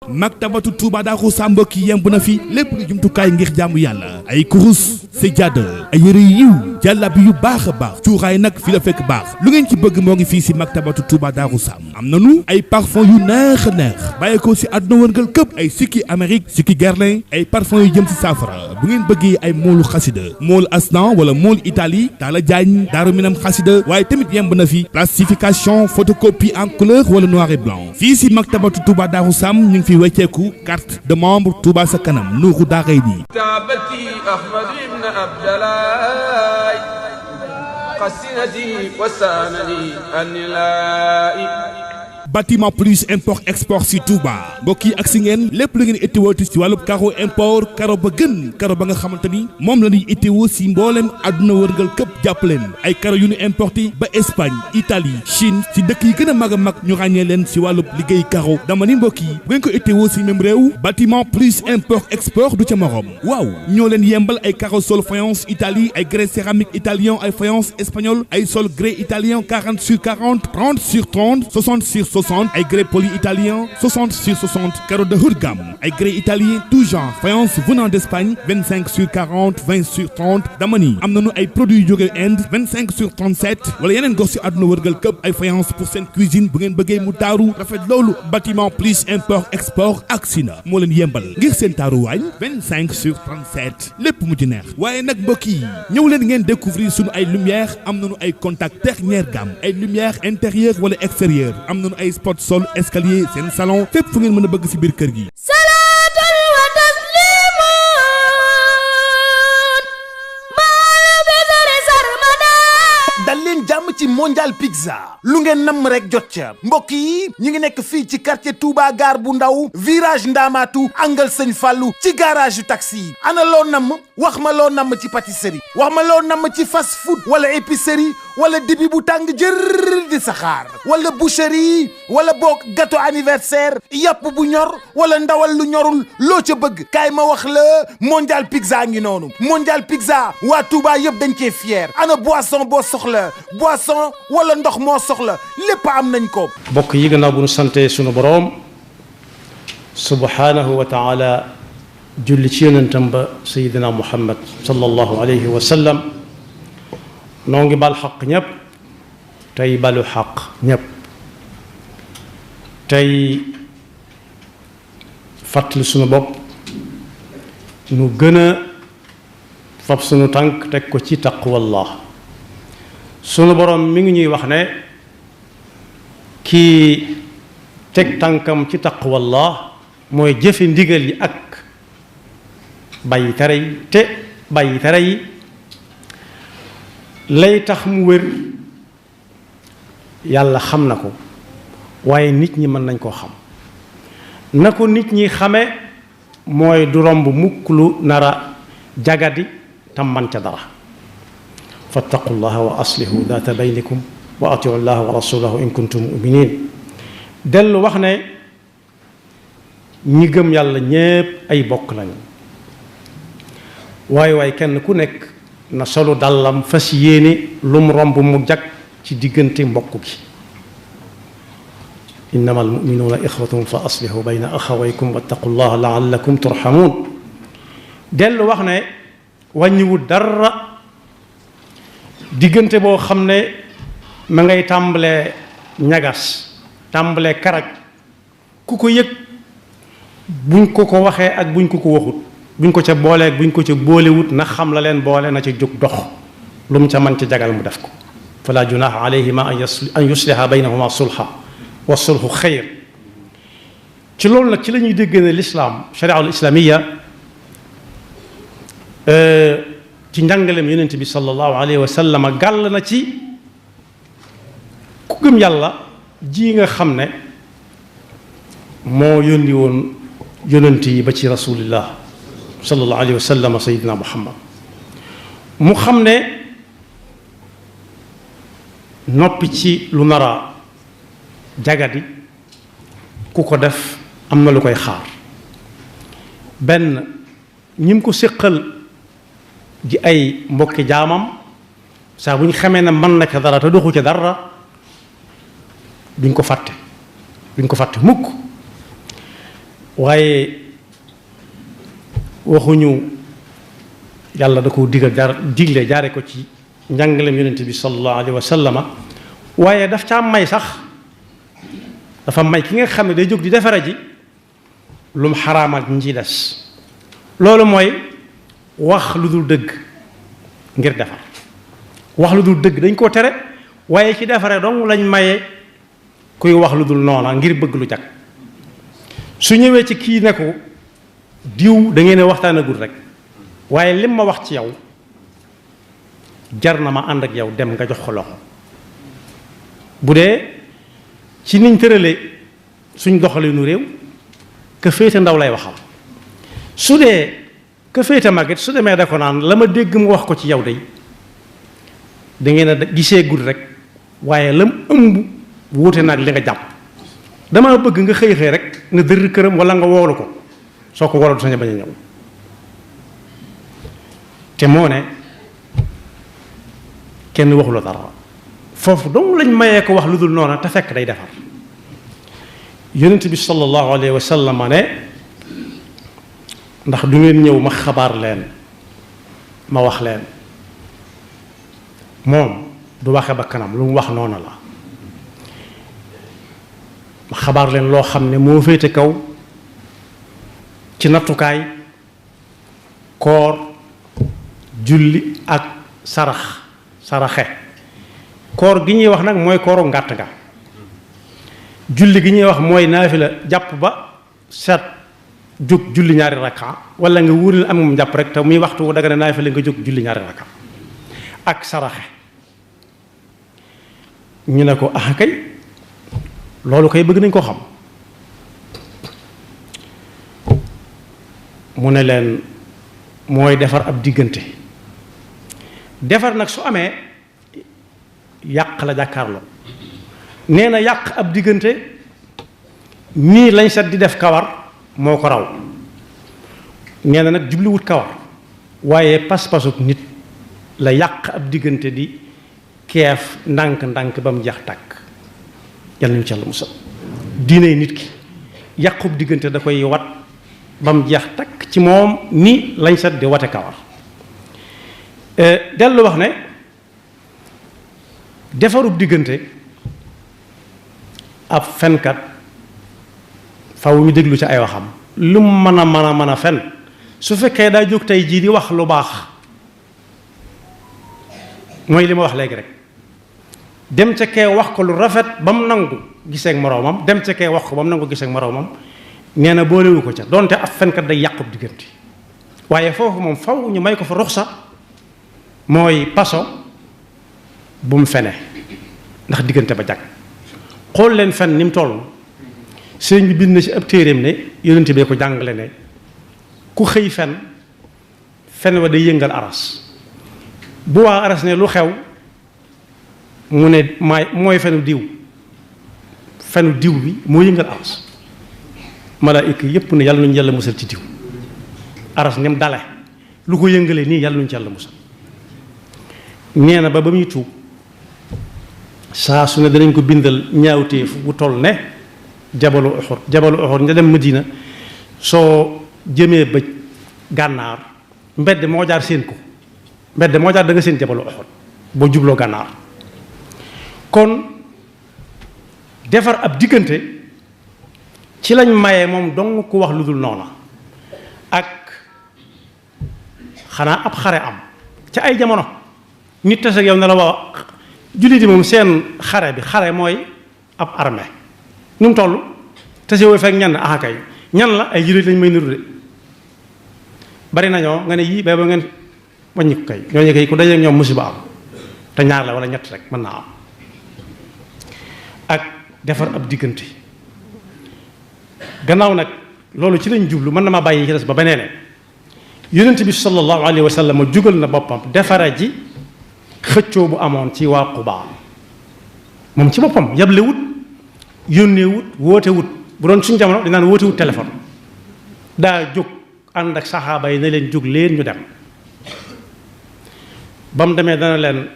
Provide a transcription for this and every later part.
maktabatu Touba Darou Sam mbokk yi yemb na fi lépp lu jumtukaay ngir jaamu yàlla ay kurus sajjaada ay yëre yiw jàllabi yu baax a baax cuuraay nag fi la fekk baax lu ngeen ci bëgg moo ngi fii si maktabatu Touba Darou Sam am nanu ay parfum yu neex a neex bàyyi ko si àdduna wërngal këpp ay sikki Amérique sikki Guerlain ay parfum yu jëm si saafara bu ngeen bëggee ay moolu xasida mool Asnan wala mool Italie Talla Diagne Daaru Minam xasida waaye tamit yemb na fi plastification photocopie en couleur wala noir et blanc fii si maktabatu Touba Darou Sam ñu ngi fi wecceeku carte de membre Touba sa kanam nuuru daaray nii كعبتي أحمد بن عبد الله قسنتي وسانني النلائي bâtiment plus import export si Touba mbokk yi ak si ngeen lépp lu ngeen itteewooti si wàllub caro import caro ba gën caro ba nga xamante ni moom la ñuy itteewoo si mboolem àdduna wërngal këpp jàppaleen ay caro yu ñu importé ba Espagne Italie Chine si dëkk yi gën a mag ñu ràññee leen si wàllub liggéey caro dama ni mbokk yi bu ngeen ko itteewoo si même réew bâtiment plus import export du ca morom waaw ñoo leen yembal ay caro sol faïence Italie ay grès céramique italien ay faïence espagnol ay sol grès italien 40 sur 40 30 sur 30 60 sur 60 ay grès poli italien 60 sur 60 carreaux de haut de gamme ay grès italien tout genre faïence venant d'Espagne 25 sur 40 20 sur 30 dama ni am nañu ay produits yu jóge Inde 25 sur 37 wala yeneen gox si àdduna wërgal këpp ay faïence pour seen cuisine bu ngeen bëggee mu taaru rafet loolu bâtiment plus import export ak sina moo leen yembal ngir seen taaruwaay 25 sur 37 lépp mu ci neex waaye nag mbokk yi ñëw leen ngeen découvrir suñu ay lumière am nañu ay contact dernière gamme ay lumière intérieur wala extérieur am nañu ay spot sol escalier seen salon fépp fu ngeen mën a bëgg si biir kër gi salaatan wa tasliman maa bidri sarmadan dal leen jàmm ci mondial pizza lu ngeen namm rek jot ca mbokk yi ñu ngi nekk fii ci quartier Touba gare bu ndaw virage Ndamatu angle Sëñ Fallu ci garage yu taxi yi ana loo namm wax ma loo namm ci pâtisserie wax ma loo namm ci fast food wala épicerie wala dibi bu tàng jër di saxaar wala boucherie wala boog gâteau anniversaire yàpp bu ñor wala ndawal lu ñorul loo ca bëgg kaay ma wax la mondial pizza ngi noonu mondial pizza waa Touba yëpp dañ cee fier ana boisson boo soxla boisson wala ndox moo soxla lépp am nañ ko. bokk yi gannaaw bu nu sante sunu boroom subhanahu wa taala julli ci yonentam ba sayidina muhammad sallallahu alayhi wa sallam noo ngi bal xaq ñëpp tey balu xaq ñëpp tey fàttali sunu bopp nu gën a fab sunu tànk teg ko ci taqwallah sunu boroom mi ngi ñuy wax ne kii teg tànkam ci taqwallah mooy jëfe ndigal yi ak bàyyi tere yi te bàyyi tere yi lay tax mu wér yàlla xam na ko waaye nit ñi mën nañ koo xam na ko nit ñi xame mooy du romb mukk lu nara jagadi tam man ca dara fattaqullaha wa aslihu daata baynikum wa atiu llaha wa rasulahu in kuntum muminin dellu wax ne ñi gëm yàlla ñépp ay bokk lañu waaye kenn ku nekk na solu dàllam fas yéene lu mu romb mu jag ci diggante mbokk gi innama almuminuuna ixwatun fa aslihu bayna axawaykum wattaqullaha laallakum turhamuun dellu wax ne wàññiwut dara diggante boo xam ne ma ngay tàmbalee ñagas tàmbalee karaj ku ko yëg buñ ko ko waxee ak buñ ko ko waxut buñ ko ca boolee buñ ko ca boolewut na xam la leen boole na ca jóg dox lu mu ca mën ca jagal mu def ko fala junaha alayhima an yusliha baynahuma sulha wa sulhu xayr ci loolu nag ci la ñuy dégg ne lislaam sharia al islamiya ci njàngaleem yonent bi sallallahu alayhi wa sallam gàll na ci ku gëm yàlla ji nga xam ne moo yónni woon yonent yi ba ci rasulillah sallallahu alayhi wa sallam sayidina muhammad mu xam ne noppi ci lu nara jagadi ku ko def am na lu koy xaar benn ñim ko séqal ji ay mbokki jaamam saa bu ñu xamee ne mën na ca dara te doxu ca dara duñ ko fàtte mukk waaye waxuñu yàlla da ko digle jaare ko ci njàngaleem yonent bi sallallahu alayhi wa sallama waaye daf caa may sax dafa may ki nga xam ne day jóg di defara ji lu mu xaraamal ñi ciy des loolu mooy wax lu dul dëgg ngir defar wax lu dul dëgg dañ koo tere waaye ci defare dong lañ maye kuy wax lu dul noona ngir bëgg lu jag su ñëwee ci kii ne ko diw da ngeen waxtaanagul rek waaye lim ma wax ci yow jar na ma ànd ak yow dem nga jox ko loxo bu dee ci niñ tëralee suñ doxalinu réew ka féete ndaw lay waxal su dee ka féete màgget su demee da ko naan la ma dégg mu wax ko ci yow day da ngeen a gisee gud rek waaye lam ëmb wuute naag li nga jàpp dama bëgg nga xëy xëy rek nga dër këram wala nga woolu ko soo ko waral du sañ bañ a ñëw te moo ne kenn waxula dara foofu dong lañ mayee ko wax lu dul noona te fekk day defar yonent bi sallallahu alayhi wa sallam ne ndax du ngeen ñëw ma xabaar leen ma wax leen moom du waxe ba kanam lu mu wax noona la ma xabaar leen loo xam ne moo féete kaw ci nattukaay koor julli ak saraxe koor gi ñuy wax nag mooy kooru ngàtt nga julli gi ñuy wax mooy naafila jàpp ba set jóg julli ñaari rakka wala nga wóoril am moom jàpp rek te muy waxtu daga ne naafila nga jóg julli ñaari rakka ak saraxe ñu ne ko ah kay loolu kay bëgg nañ ko xam mu ne leen mooy defar ab diggante defar nag su amee yàq la jàkkaarloo nee na yàq ab diggante nii lañ set di def kawar moo ko raw nee na nag jubluwut kawar waaye pas-pasuk nit la yàq ab diggante di keef ndànk-ndànk ba mu jeex tàkk yàlla nañu ci Yàlla musal diine nit ki yàqub diggante da koy wat ba mu jeex takk ci moom ni lañ set di wate kawar dellu wax ne defarub diggante ab fenkat faw ñu déglu ci ay waxam lu mu mën a fen su fekkee daa jóg tey jii di wax lu baax mooy li ma wax léegi rek dem ca kee wax ko lu rafet ba mu nangu gisee ak moroomam dem ca kee wax ko ba mu nangu gisee ak moroomam nee na boolewu ko ca donte ab fenkat day yàqub diggante waaye foofu moom faw ñu may ko fa ruxsa mooy paso bu mu fene ndax diggante ba jag xool leen fen ni mu toll sëñ bi bind na ci ab téeréem ne yonent bee ko jàngale ne ku xëy fen wa day yëngal aras bu waa aras ne lu xew mu ne mooy fenu diw bi moo yëngal aras malaayika yépp ne yàlla nañu yàlla musal ci diw aras nem dale lu ko yëngale nii yàlla nañu ci yàlla musal nee na ba muy tuub saa su ne danañ ko bindal ñaawteef bu toll ne jabalu Uhud nga dem Madina soo jëmee bëj gànnaar mbedd moo jaar seen ko mbedd moo jaar da nga seen jabalu Uhud boo jubloo gànnaar kon defar ab diggante ci lañ maye moom dong ku wax lu dul noona ak xanaa ab xare am ca ay jamono nit tase ak yow ne la waaw jullit yi moom seen xare mooy ab armée nu mu toll tase woo fekk ñan kay ñan la ay jullit lañ may niru de bari nañoo nga ne yii bay ba ngeen wàññi ko kay ñooñu kay ku dajeek ñoom musiba am te ñaar la wala ñett rek mën naa am ak defar ab diggante gannaaw nag loolu ci lañ jublu mën na ma bàyyi ci des ba beneen yonent bi sallallahu alayhi wa sallam jugal na boppam defara ji xëccoo bu amoon ci waa Quba moom ci boppam yable wut yónnee wut woote wut bu doon suñu jamono dinaan woote wut téléphone daa jóg ànd ak saxaaba yi ne leen jóg leen ñu dem ba mu demee dana leen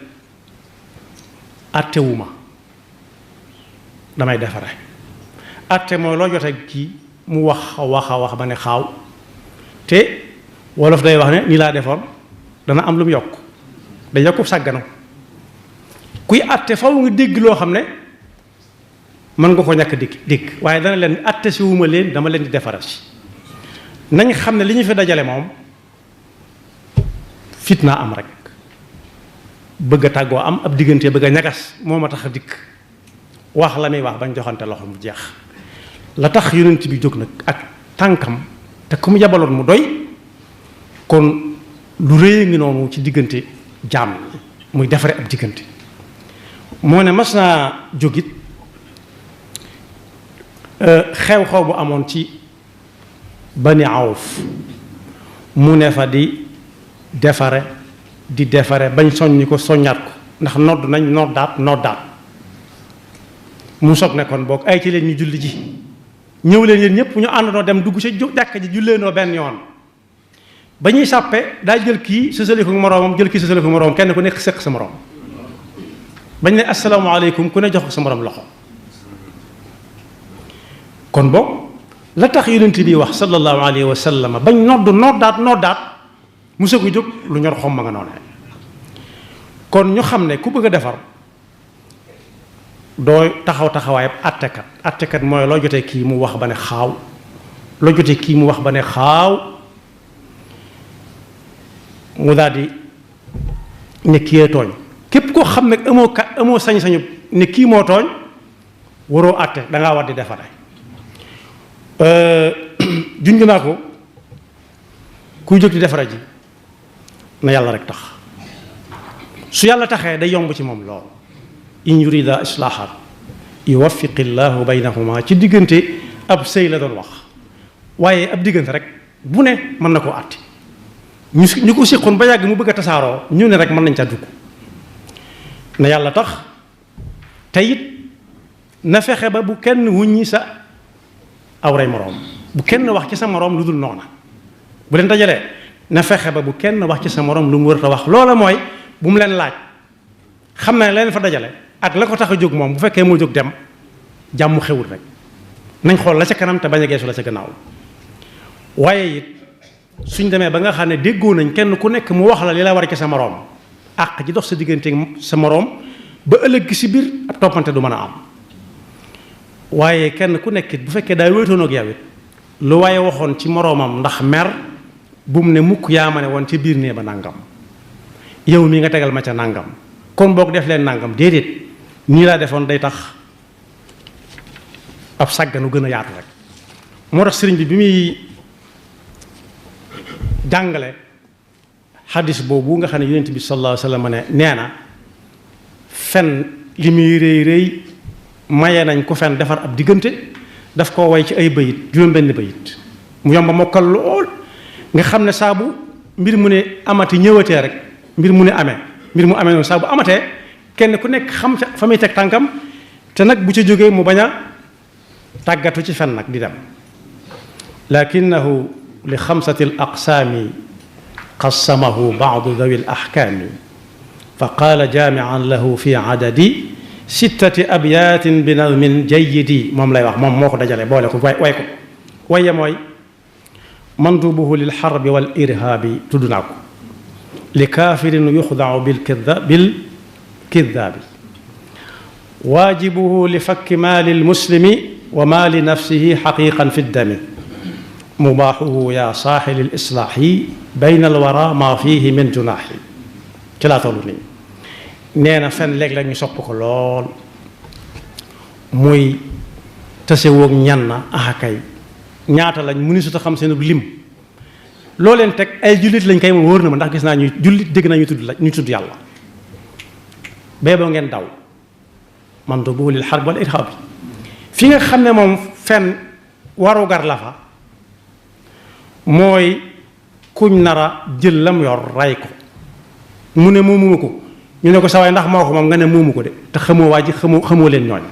attewuma damay defare atte mooy loo jotee kii mu wax ba ne xaaw te wolof day wax ne nii laa defoon dana am lu mu yokk day yokku sàgganu kuy àtte faw nga dégg loo xam ne mën nga ko ñàkk dégg waaye dana leen àtte si wuma leen dama leen di defaral si nañ xam ne li ñu fi dajale moom fitna am rek bëgg a tàggoo am ab diggante bëgg a ñagas moo ma tax a dikk wax la muy wax bañ joxante loxo mu jeex la tax yonent bi jóg nag ak tànkam te ku mu yabaloon mu doy kon lu rëy ngi noonu ci diggante jaam muy defare ab diggante moo ne mas naa jógit xew-xew bu amoon ci Bani Awf mu ne fa di defare bañ soññi ko soññaat ko ndax nodd nañ noddaat mu soog ne kon boog ay ci leen ñu julli ji ñëw leen yéen ñëpp ñu àndandoo dem dugg ci jàkka ji julleenoo benn yoon ba ñuy sàppe daa jël kii sësale ko moroomam jël kii sësale ko moroomam kenn ku nekk sëq sa moroom bañ ne asalaamaaleykum ku ne jox ko sa moroom loxo kon boog la tax yonent bi wax sallallahu alayhi wa sallam bañ noddaat mu sëgg jóg lu ñor xom ma nga noonu kon ñu xam ne ku bëgg a defar doo taxawaayab attekat mooy loo jotee kii mu wax ba ne xaaw mu daal di ne kii tooñ képp koo xam ne amoo sañ-sañu ne kii moo tooñ waroo atte dangaa war di defare junj naa ko kuy jóg di defara ji na yàlla rek tax su yàlla taxee day yomb ci moom lool in yurida islaahan yuwaffiqi llaahu baynahuma ci diggante ab sëy la doon wax waaye ab diggante rek bu ne mën na koo àtte ñu ko séqoon ba yàgg mu bëgg a tasaaroo ñu ne rek mën nañ ca dugg na yàlla tax te it na fexe ba bu kenn wuññi sa awray moroom bu kenn wax ci sa moroom lu dul noona bu leen dajalee na fexe ba bu kenn wax ci sa moroom lu mu wër ta wax loola mooy bu mu leen laaj xam na ne leen fa dajale ak la ko tax a jóg moom bu fekkee moo jóg dem jàmm xewul rek nañ xool la ca kanam te bañ a geesu la ca gannaaw waaye it suñ demee ba nga xam ne déggoo nañ kenn ku nekk mu wax la li la war ci sa moroom àq ji dox sa diggante sa moroom ba ëllëg gi si biir ab toppante du mën a am waaye kenn ku nekk bu fekkee daa wéetoon ak yow it lu waaye waxoon ci moroomam ndax mer bu mu ne mukk yaa ma ne woon ci biir nee ba nàngam yow mii nga tegal ma ca nàngam kon boog def leen nàngam déedéet nii laa defoon day tax ab sàgganu gën a yaatu rek moo tax sëriñ bi muy jàngale xadis boobu nga xam ne yonent bi sallallahu alayhi wa sallam ne nee na fen li muy rëy maye nañ ko fen defar ab diggante daf koo way ci ay bayit juróom-benn bayit mu yomba mokkal lool nga xam ne saa bu mbir mu ne amati ñëwatee rek mbir mu amee noonu saa bu amatee kenn ku nekk xam fa muy teg tànkam te nag bu ca jógee mu bañ a tàggatu ci fen nag di dem lakinahu li xamsati al aqsaami qassamahu baadu dawi al ahkaami fa qaala jaamian lahu fi adadi sittati abyaatin bi nazmin jayyidi moom lay wax moom moo ko dajale boole ko way ko waye mooy mandubuhu lil xarbi wal irhaabi tudd naa ko li kaafirin yuxdau bil kidaabi waajibuhu li fakki maali lmuslimi wa maali nafsihi xaqiqan fi ddami mubaaxuhu yaa saaxili lislaaxi bayna alwara maa fiihi min junaaxi ci laa tollu nii nee na fen léeg-léeg ñu sopp ko lool muy tasewoog ñan na axakay ñaata lañ mu ni su ta xam seen lim loo leen teg ay jullit lañ koy moom wóor na ma ndax gis naa ñuy jullit dégg naa ñu tudd yàlla bee boo ngeen daw man do boo lil xarb wala irhab fi nga xam ne moom fen warugar la fa mooy kuñ nara jël lam yor ray ko mu ne moomuma ko ñu ne ko sawaay ndax moo ko moom nga ne moomu ko de te xamoo waa ji xamoo leen ñooñ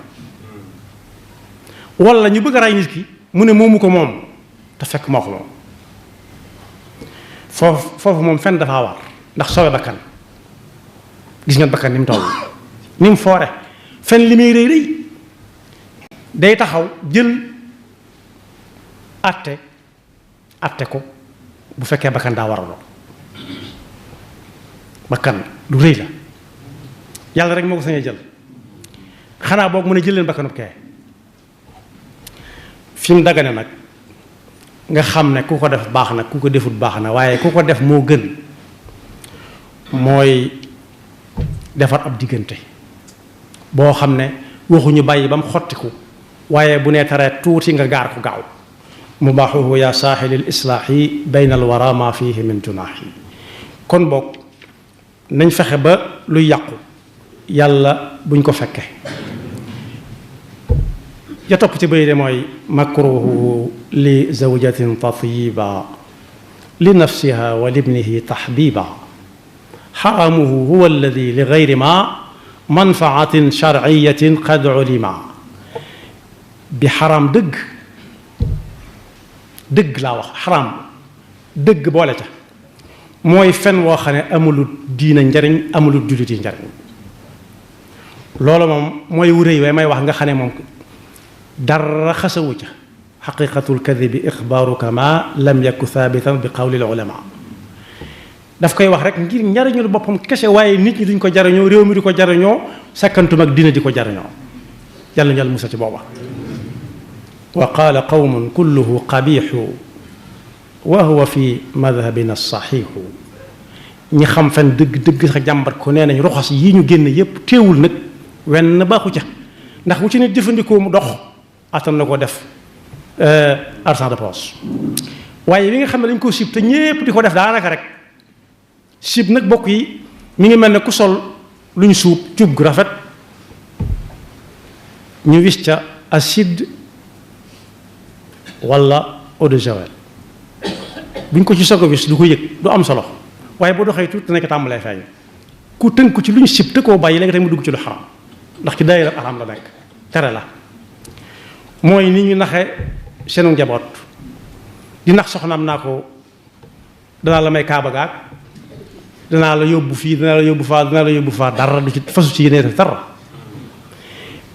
wala ñu bëgg a ray nit ki mu ne moomu ko moom te fekk moo ko moom foofu moom fen dafa war ndax sowe bakkan gis ngeen bakkan ni mu toll ni mu foore fen li muy rëy rëy day taxaw jël atte ko bu fekkee bakkan daa war a doon bakkan lu rëy la yàlla rek moo ko sañee jël xanaa boog mën a jël leen bakkanub kee fi mu dagane nag nga xam ne ku ko def baax na ku ko defut baax na waaye ku ko def moo gën mooy defar ab diggante boo xam ne waxuñu bàyyi ba mu xottiku waaye bu nee taree tuuti nga gaar ko gaaw mubaaxuhu yaa saaxilil islaaxi bayna al wara ma fihi min junaaxi kon boog nañ fexe ba luy yàqu yàlla buñ ko fekke ya topp ci bëy de mooy makruhu li zawjatin tatiba li nafsiha wa libnihi taxbiba xaramuhu huwa alladi li gayri ma manfaatin sharciyatin qad ulima bi xaram dëgg laa wax xaram dëgg boole ca mooy fen woo xam ne amulu diina njariñ amulu jullit yi njariñ loolu moom mooy wuréy waaye may wax nga xam ne moom dara xasawu ca xaqiqatul kadibi ixbaaruka ma lam yaku thaabitan bi qawlil ulama daf koy wax rek ngir njariñul boppam kese waaye nit ñi duñ ko jariñoo réew mi di ko jariñoo sakkantum ak diina di ko jariñoo yàlla ñal musa ci booba wa qaala qawmun kulluhu qabixu wa huwa fi madhabina saxiixu ñi xam fen dëgg sa jàmbat ko nee nañ roxas yi ñu génn yépp teewul nag wenn baaxu ca ndax bu ci nit jëfandikoo mu dox attan na ko def argent de poche waaye li nga xam ne dañ ko sib te ñépp di ko def daanaka rek sib nag bokk yi mi ngi mel ne ku sol lu ñu suub cuub gu rafet ñu wis ca acide wala eau de javel buñ ko ci soog a wis du ko yëg du am solo waaye boo doxee tuuti dana ko tàmbalee feeñ ku tënku ci lu ñu sib te koo bàyyi léegi tey mu dugg ci lu xaram ndax ci daayira xaram la nekk tere la mooy ni ñu naxe seenu njaboot di nax soxnaam naa ko danaa la may kaaba gaag danaa la yóbbu fii danaa la yóbbu faa dara du ci fasu ci yéene dara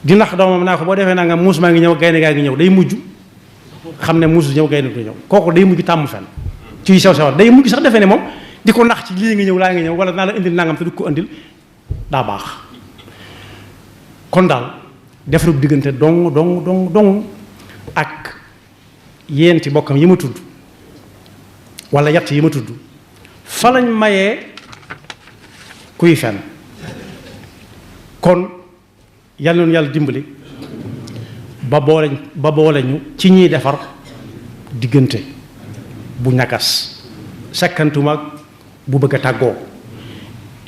di nax doomam naa ko boo defee naa nga muus maa ngi ñëw gaynde gaa ngi ñëw day mujj xam ne muus ñëw gaynde du ñëw kooku day mujj tàmm fen ci sew sewal day mujj sax defee ne moom di ko nax ci lii nga ñëw laa nga ñëw wala naa la indil nangam te du ko indil daa baax kon daal defarub diggante dong ak yéenti bokkam yi ma tudd wala yatt yi ma tudd fa lañ mayee kuy fen kon yàlla noonu yàlla dimbali ba boole ñu ci ñiy defar diggante bu ñagas sakkantuma bu bëgg a tàggoo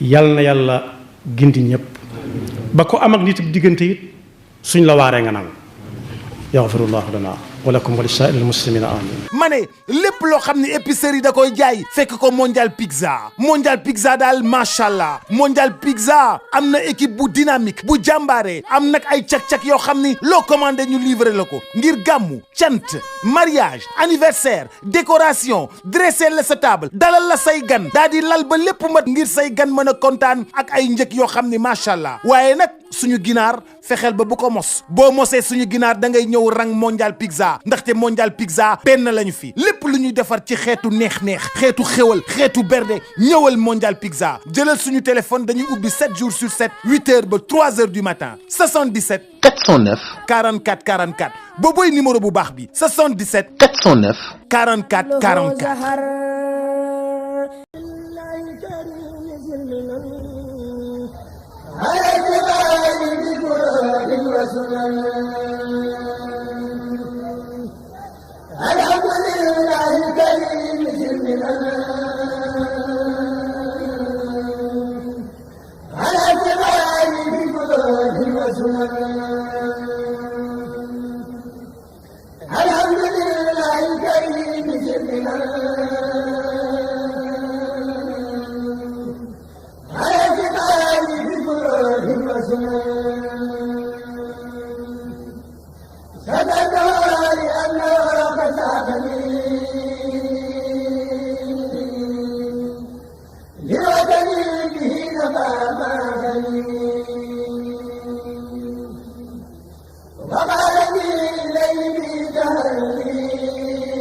yàlla na yàlla gindi ñépp ba ko am ak nit diggante it suñ la waaree nga nangu yaxfirullahu lana wa lakum wa li saa'iril muslimina amin ma ne lépp loo xam ne épicerie da koy jaay fekk ko Mondial Pizza daal macha allah Mondial Pizza am na équipe bu dynamique bu jàmbaare am nag ay cak-cak yoo xam ni loo commandé ñu livré la ko ngir gàmmu cant mariage anniversaire décoration dresser la sa table dalal la say gan daa di lal ba lépp mat ngir say gan mën a kontaan ak ay njëg yoo xam ni macha allah waaye nag suñu ginaar fexeel ba bu ko mos boo mosee suñu ginaar da ngay ñëw rang Mondial Pizza ndaxte Mondial Pizza benn lañu fi lépp lu ñuy defar ci xeetu neex-neex xeetu xéwal xeetu berde ñëwal Mondial Pizza jëlal suñu téléphone dañuy ubbi 7 jours sur 7 8h ba 3h du matin 77 409 44 44 boobooy numéro bu baax bi 77 409 44 44 وقال لي ليلي جهري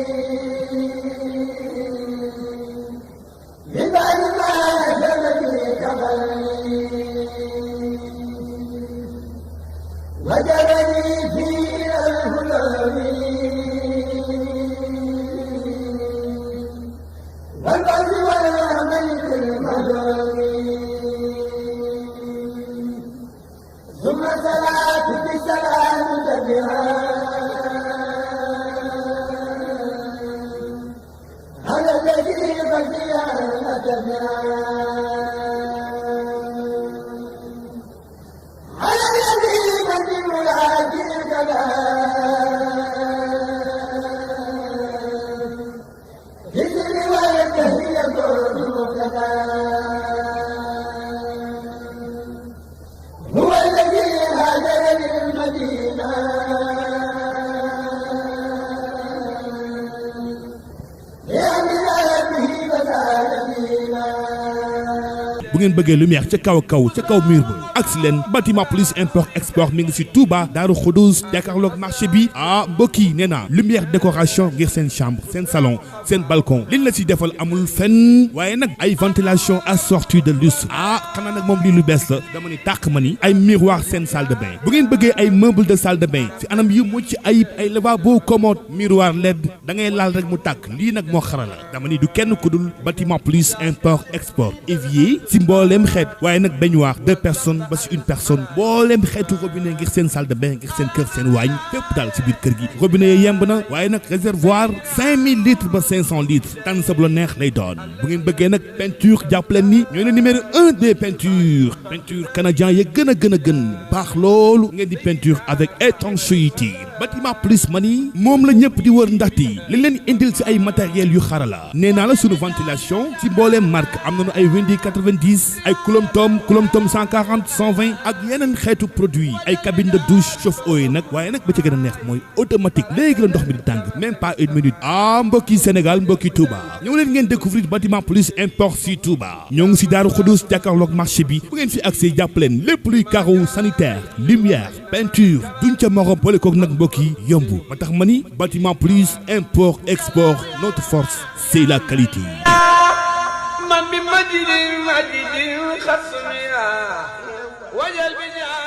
bu ngeen bëggee lumière ca kaw ca kaw mur ba agsi leen bâtiment plus import export mi ngi si Touba Daaru Xudoos jàkkaarloog marché bi mbokk yi nee naa lumière décoration ngir seen chambre seen salon seen balcon liñ la si defal amul fenn waaye nag ay ventilation assortie de lustre xanaa nag moom lii lu bees la dama ni tàq ma ni ay miroir seen salle de bain bu ngeen bëggee ay meuble de salle de bain si anam yu mucc ayib ay lavabo commode miroir LED da ngay laal rek mu tàkk lii nag moo xarala dama ni du kenn ku dul bâtiment plus import export évier si mbooleem xeet waaye nag baignoire 2 personnes ba si 1 personne mbooleem xeetu robinet ngir seen salle de bain ngir seen kër seen waañ fépp daal si biir kër gi robinet yi yemb na waaye nag réservoir 5000 litres ba 500 litres tànn sa bu la neex lay doon bu ngeen bëggee nag peinture jàppaleen ni ñooy ne numéro 1 des peintures peinture canadien ya gën a gën baax loolu ngeen di peinture avec étanchéité bâtiment plus mani moom la ñëpp di wër ndaxte li leen indil si ay matériels yu xarala nee naa la sunu ventilation si mbooleem marque am nañu ay Windi 90 ay Coulomb Tom 140 120 ak yeneen xeetu produit ay cabine de douche chauffe-eau yi nag waaye nag ba ci gën a neex mooy automatique léegi la ndox mi di tàng même pas 1 minute mbokki Sénégal mbokki Touba ñëw leen ngeen découvrir bâtiment plus import si Touba ñoo ngi si Daaru Xudoos jàkkaarloog marché bi bu ngeen fi accès jàpp leen lépp luy carreau sanitaire lumière peinture duñ ca morom boole koog nag mbokk yi yomb ba tax ma ni bâtiment plus import export notre force c'est la qualité. من بمجد المجد خصمها وجل بجاه